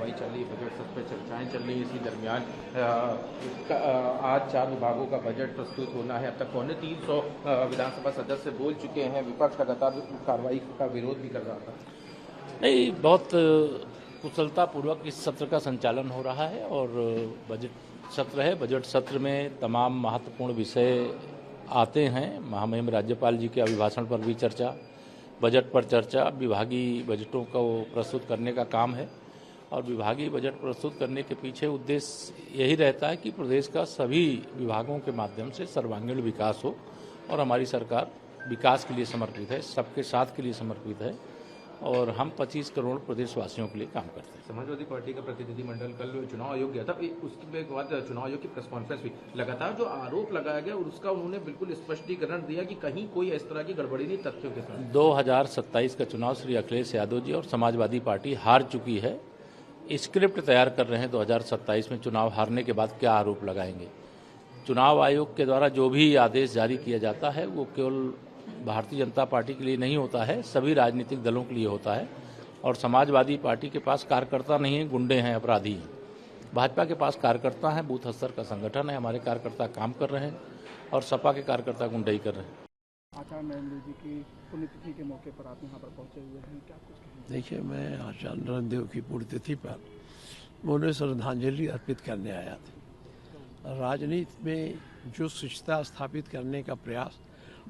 सुनवाई चल रही है, बजट सत्र पे चर्चाएं चल रही है। इसी दरमियान आज 4 विभागों का बजट प्रस्तुत होना है। अब तक 350 विधानसभा सदस्य बोल चुके हैं। विपक्ष लगातार कार्रवाई का विरोध भी कर रहा था। नहीं, बहुत कुशलतापूर्वक इस सत्र का संचालन हो रहा है और बजट सत्र है। बजट सत्र में तमाम महत्वपूर्ण विषय आते हैं। महामहिम राज्यपाल जी के अभिभाषण पर भी चर्चा, बजट पर चर्चा, विभागीय बजटों को प्रस्तुत करने का काम है और विभागीय बजट प्रस्तुत करने के पीछे उद्देश्य यही रहता है कि प्रदेश का सभी विभागों के माध्यम से सर्वांगीण विकास हो और हमारी सरकार विकास के लिए समर्पित है, सबके साथ के लिए समर्पित है और हम 25 करोड़ प्रदेशवासियों के लिए काम करते हैं। समाजवादी पार्टी का प्रतिनिधिमंडल कल चुनाव आयोग गया था, उसके बाद चुनाव आयोग की प्रेस कॉन्फ्रेंस हुई। लगातार जो आरोप लगाया गया और उसका उन्होंने बिल्कुल स्पष्टीकरण दिया कि कहीं कोई इस तरह की गड़बड़ी नहीं तथ्यों के साथ। 2027 का चुनाव श्री अखिलेश यादव जी और समाजवादी पार्टी हार चुकी है। स्क्रिप्ट तैयार कर रहे हैं 2027 में चुनाव हारने के बाद क्या आरोप लगाएंगे। चुनाव आयोग के द्वारा जो भी आदेश जारी किया जाता है वो केवल भारतीय जनता पार्टी के लिए नहीं होता है, सभी राजनीतिक दलों के लिए होता है और समाजवादी पार्टी के पास कार्यकर्ता नहीं है, गुंडे हैं, अपराधी हैं। भाजपा के पास कार्यकर्ता है, बूथ स्तर का संगठन है, हमारे कार्यकर्ता काम कर रहे हैं और सपा के कार्यकर्ता गुंडाई कर रहे हैं। आचार्य नरेंद्र जी की पुण्यतिथि के मौके पर आप यहाँ पर पहुँचे हुए हैं, क्या कुछ कहेंगे? देखिए, मैं आचार्य नरेंद्र देव की पुण्यतिथि पर उन्हें श्रद्धांजलि अर्पित करने आया था। राजनीति में जो शिष्टता स्थापित करने का प्रयास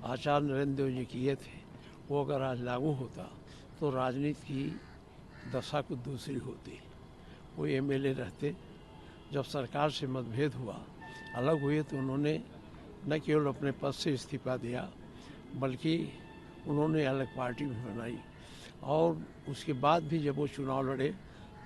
आचार्य नरेंद्र देव जी किए थे, वो अगर आज लागू होता तो राजनीति की दशा कुछ दूसरी होती। वो एमएलए रहते, जब सरकार से मतभेद हुआ, अलग हुए, तो उन्होंने न केवल अपने पद से इस्तीफा दिया बल्कि उन्होंने अलग पार्टी भी बनाई और उसके बाद भी जब वो चुनाव लड़े,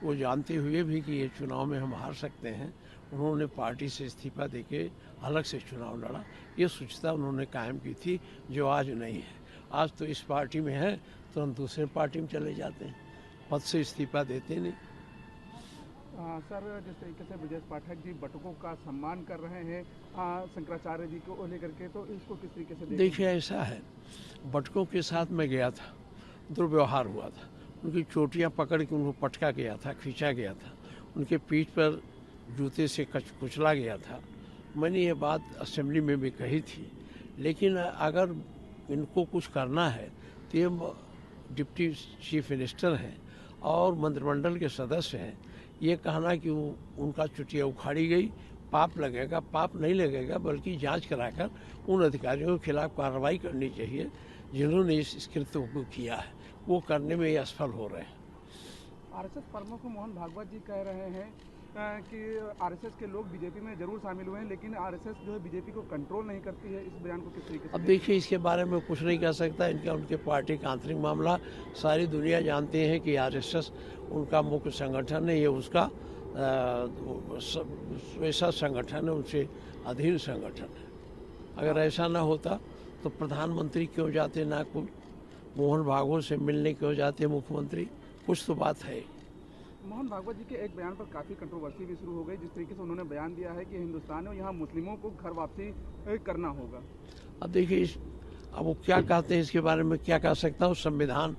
वो जानते हुए भी कि ये चुनाव में हम हार सकते हैं, उन्होंने पार्टी से इस्तीफा देके अलग से चुनाव लड़ा। ये शुचिता उन्होंने कायम की थी जो आज नहीं है। आज तो इस पार्टी में है तो हम दूसरे पार्टी में चले जाते हैं, पद से इस्तीफा देते नहीं। सर, जिस तरीके से ब्रजेश पाठक जी बटुकों का सम्मान कर रहे हैं शंकराचार्य जी को लेकर के, तो इसको किस तरीके से देखिए, ऐसा है, बटुकों के साथ मैं गया था, दुर्व्यवहार हुआ था, उनकी चोटियाँ पकड़ के उनको पटका गया था, खींचा गया था, उनके पीठ पर जूते से कुचला गया था। मैंने ये बात असेंबली में भी कही थी। लेकिन अगर इनको कुछ करना है तो ये डिप्टी चीफ मिनिस्टर हैं और मंत्रिमंडल के सदस्य हैं। ये कहना कि उनका चुटिया उखाड़ी गई पाप लगेगा, पाप नहीं लगेगा, बल्कि जांच कराकर उन अधिकारियों के खिलाफ कार्रवाई करनी चाहिए जिन्होंने इस कृत्य को किया है। वो करने में ये असफल हो रहे हैं। आरएसएस प्रमुख मोहन भागवत जी कह रहे हैं कि आरएसएस के लोग बीजेपी में जरूर शामिल हुए हैं, लेकिन आरएसएस जो है बीजेपी को कंट्रोल नहीं करती है। इस बयान को किस तरीके से? अब देखिए, इसके बारे में कुछ नहीं कह सकता, इनका उनके पार्टी का आंतरिक मामला। सारी दुनिया जानती है कि आरएसएस उनका मुख्य संगठन है, ये उसका वैसा संगठन है, उनसे अधीन संगठन है। अगर ऐसा ना होता तो प्रधानमंत्री क्यों जाते नागपुर, मोहन भागवत से मिलने क्यों जाते मुख्यमंत्री? कुछ तो बात है। मोहन भागवत जी के एक बयान पर काफ़ी कंट्रोवर्सी भी शुरू हो गई, जिस तरीके से उन्होंने बयान दिया है कि हिंदुस्तान में यहाँ मुस्लिमों को घर वापसी करना होगा। अब देखिए, अब वो क्या कहते हैं इसके बारे में क्या कह सकता हूँ। संविधान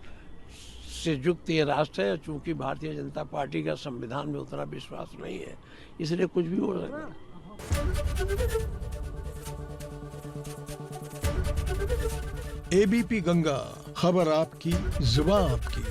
से युक्त ये राष्ट्र है, चूँकि भारतीय जनता पार्टी का संविधान में उतना विश्वास नहीं है, इसलिए कुछ भी हो सकता है। एबीपी गंगा, खबर आपकी, जुबान आपकी।